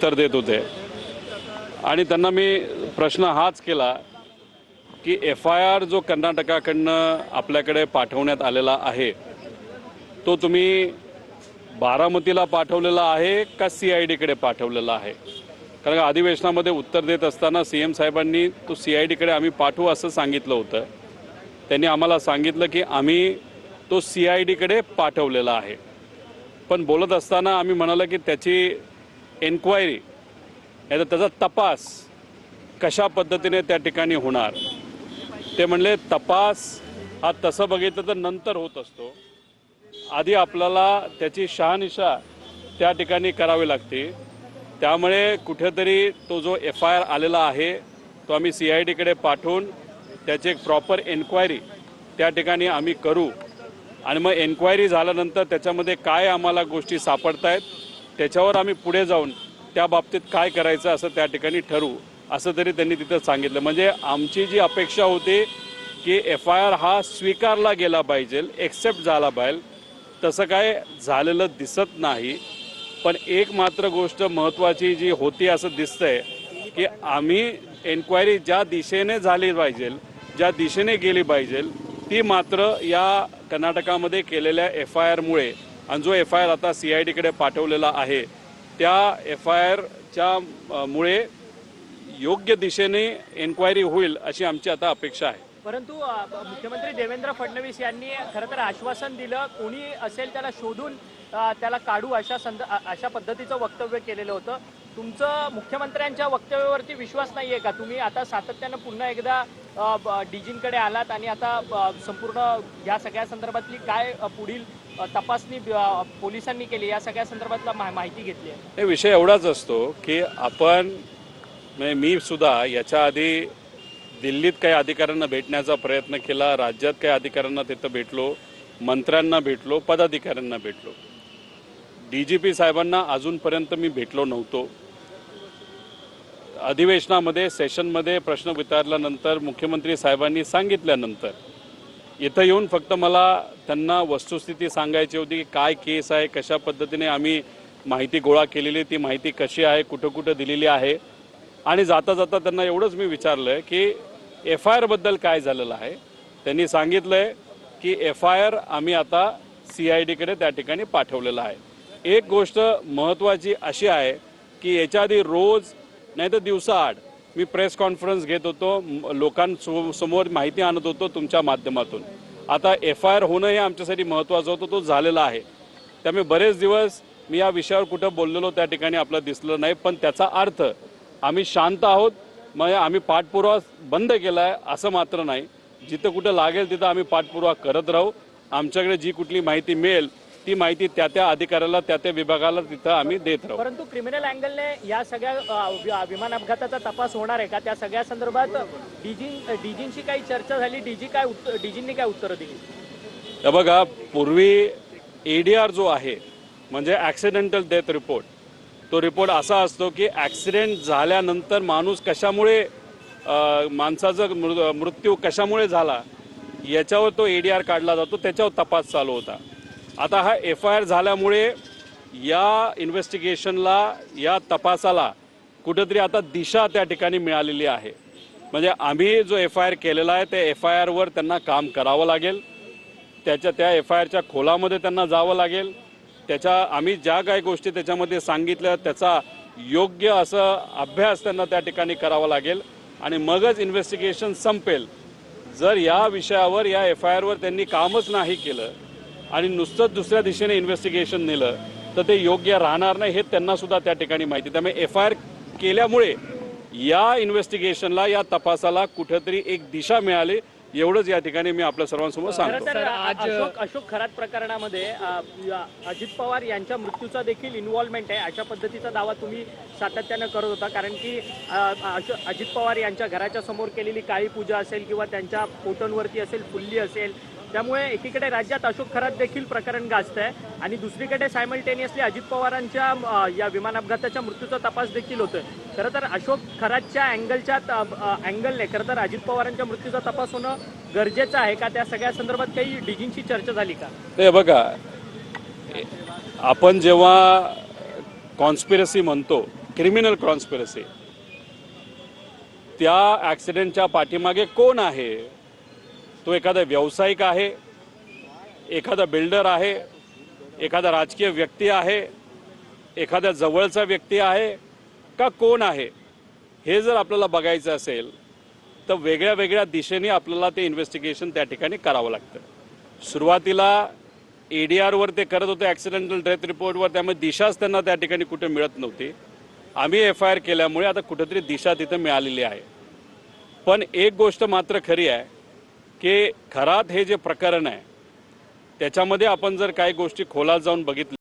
उत्तर देत होते आणि त्यांना मी प्रश्न हाच केला की FIR जो कर्नाटकाकडनं आपल्याकडे पाठवण्यात आलेला आहे तो तुम्ही बारामतीला पाठवलेला आहे का CIDकडे पाठवलेला आहे? कारण अधिवेशनामध्ये उत्तर देत असताना CM साहेबांनी तो CIDकडे आम्ही पाठवू असं सांगितलं होतं. त्यांनी आम्हाला सांगितलं की आम्ही तो CIDकडे पाठवलेला आहे. पण बोलत असताना आम्ही म्हणालो की त्याची एन्क्वायरी याचा त्याचा तपास कशा पद्धतीने त्या ठिकाणी होणार? ते म्हणले तपास हा तसं बघितलं तर नंतर होत असतो, आधी आपल्याला त्याची शहानिशा त्या ठिकाणी करावी लागते. त्यामुळे कुठेतरी तो जो FIR आलेला आहे तो आम्ही CIDकडे पाठवून त्याची एक प्रॉपर एन्क्वायरी त्या ठिकाणी आम्ही करू आणि मग एन्क्वायरी झाल्यानंतर त्याच्यामध्ये काय आम्हाला गोष्टी सापडत आहेत त्याच्यावर आम्ही पुढे जाऊन त्या बाबतीत काय करायचं असं त्या ठिकाणी ठरवू असं तरी त्यांनी तिथं सांगितलं. म्हणजे आमची जी अपेक्षा होती की FIR हा स्वीकारला गेला पाहिजे, एक्सेप्ट झाला पाहिजे, तसं काय झालेलं दिसत नाही. पण एक मात्र गोष्ट महत्त्वाची जी होती असं दिसतंय की आम्ही एन्क्वायरी ज्या दिशेने झाली पाहिजे, ज्या दिशेने गेली पाहिजे ती मात्र या कर्नाटकामध्ये केलेल्या FIRमुळे आणि जो FIR आता CIDकडे पाठवलेला आहे त्या FIRच्या मुळे योग्य दिशेने एन्क्वायरी होईल अशी आमची आता अपेक्षा आहे. परंतु मुख्यमंत्री देवेंद्र फडणवीस यांनी खरं तर आश्वासन दिलं, कोणी असेल त्याला शोधून त्याला काढू अशा पद्धतीचं वक्तव्य केलेलं होतं. तुमचं मुख्यमंत्र्यांच्या वक्तव्यावरती विश्वास नाहीये का? तुम्ही आता सातत्यानं पुन्हा एकदा DGंकडे आलात आणि आता संपूर्ण या सगळ्या संदर्भातली काय पुढील तपासणी पोलिसांनी केली या सगळ्या संदर्भातला माहिती घेतली आहे? हे विषय एवढाच असतो की आपण मी सुद्धा याच्या आधी दिल्लीत काही अधिकाऱ्यांना भेटण्याचा प्रयत्न केला, राज्यात काही अधिकाऱ्यांना तिथं भेटलो, मंत्र्यांना भेटलो, पदाधिकाऱ्यांना भेटलो. DGP साहेबांना अजूनपर्यंत मी भेटलो नव्हतो. अधिवेशनामध्ये सेशनमध्ये प्रश्न विचारल्यानंतर मुख्यमंत्री साहेबांनी सांगितल्यानंतर इथं येऊन फक्त मला त्यांना वस्तुस्थिती सांगायची होती की काय केस आहे, कशा पद्धतीने आम्ही माहिती गोळा केलेली, ती माहिती कशी आहे, कुठं कुठं दिलेली आहे. आणि जाता जाता त्यांना एवढंच मी विचारलं की FIR बद्दल काय झालेलं आहे. त्यांनी सांगितलंय की FIR आम्ही आता CIDकडे त्या ठिकाणी पाठवलेला आहे. एक गोष्ट महत्त्वाची अशी आहे की याच्या आधी रोज नाही तर दिवसाआड मी प्रेस कॉन्फरन्स घेत होतो, लोकांसमोर माहिती आणत होतो तुमच्या माध्यमातून. आता FIR होणं हे आमच्यासाठी महत्त्वाचं होतं, तो झालेला आहे. त्यामुळे बरेच दिवस मी या विषयावर कुठं बोललेलो त्या ठिकाणी आपलं दिसलं नाही. पण त्याचा अर्थ आम्ही शांत आहोत, मग आम्ही पाठपुरावा बंद केला आहे असं मात्र नाही. जिथं कुठं लागेल तिथं आम्ही पाठपुरावा करत राहू. आमच्याकडे जी कुठली माहिती मिळेल ती माहिती त्या अधिकाऱ्याला त्या विभागाला तिथं आम्ही देत राहू. परंतु क्रिमिनल अँगलने या सगळ्या विमान अपघाताचा तपास होणार आहे का? त्या सगळ्या संदर्भात DGंची काही चर्चा झाली? DGंनी काय उत्तरं दिली? हे बघा, पूर्वी ADR जो आहे म्हणजे ॲक्सिडेंटल डेथ रिपोर्ट, तो रिपोर्ट असा असतो की ॲक्सिडेंट झाल्यानंतर माणूस कशामुळे माणसाचा मृत्यू कशामुळे झाला याच्यावर तो ADR काढला जातो, त्याच्यावर तपास चालू होता. आता हा FIR झाल्यामुळे या इन्व्हेस्टिगेशनला, या तपासाला कुठेतरी आता दिशा त्या ठिकाणी मिळालेली आहे. म्हणजे आम्ही जो FIR केलेला आहे त्या FIRवर त्यांना काम करावं लागेल, त्या FIRच्या खोलामध्ये त्यांना जावं लागेल, आम्ही ज्या काही गोष्टी त्याच्यामध्ये सांगितल्या त्याचा योग्य असं अभ्यास त्यांना त्या ठिकाणी करावा लागेल आणि मगच इन्व्हेस्टिगेशन संपेल. जर या विषयावर, या FIRवर त्यांनी कामच नाही केलं आणि नुसतंच दुसऱ्या दिशेने इन्व्हेस्टिगेशन नेलं तर ते योग्य राहणार नाही, हे त्यांना सुद्धा त्या ठिकाणी माहिती. त्यामुळे FIR केल्यामुळे या इन्व्हेस्टिगेशनला, या तपासाला कुठेतरी एक दिशा मिळाली, एवढंच या ठिकाणी मी आपल्या सर्वांसमोर सांगतो. अशोक खरात प्रकरणामध्ये अजित पवार यांच्या मृत्यूचा देखील इन्व्हॉल्वमेंट आहे अशा पद्धतीचा दावा तुम्ही सातत्यानं करत होता. कारण की अजित पवार यांच्या घराच्या समोर केलेली काळी पूजा असेल किंवा त्यांच्या फोटोंवरती असेल फुल्ली असेल, त्यामुळे एकीकडे राज्यात अशोक खरात देखील प्रकरण गाजतंय आणि दुसरीकडे सायमल्टेनियसली अजित पवारांच्या या विमान अपघाताच्या मृत्यूचा तपास देखील होतोय. खरं तर अशोक खरातच्या अँगलने खरं तर अजित पवारांच्या मृत्यूचा तपास होणं गरजेचं आहे का? त्या सगळ्या संदर्भात काही DGंची चर्चा झाली का? ते बघा, आपण जेव्हा कॉन्स्पिरसी म्हणतो क्रिमिनल कॉन्स्पिरसी, त्या ॲक्सिडेंटच्या पाठीमागे कोण आहे? तो एखादा व्यावसायिक आहे, एखादा बिल्डर आहे, एखादा राजकीय व्यक्ती आहे, एखाद्या जवळचा व्यक्ती आहे का कोण आहे? हे जर आपल्याला बघायचं असेल तर वेगळ्या वेगळ्या दिशेने आपल्याला ते इन्व्हेस्टिगेशन त्या ठिकाणी करावं लागतं. सुरुवातीला ADRवर ते करत होते, ॲक्सिडेंटल डेथ रिपोर्टवर, त्यामुळे दिशाच त्यांना त्या ठिकाणी कुठे मिळत नव्हती. आम्ही FIR केल्यामुळे आता कुठेतरी दिशा तिथे मिळालेली आहे. पण एक गोष्ट मात्र खरी आहे की खरात हे जे प्रकरण आहे त्याच्यामध्ये आपण जर काही गोष्टी खोलात जाऊन बघितल्या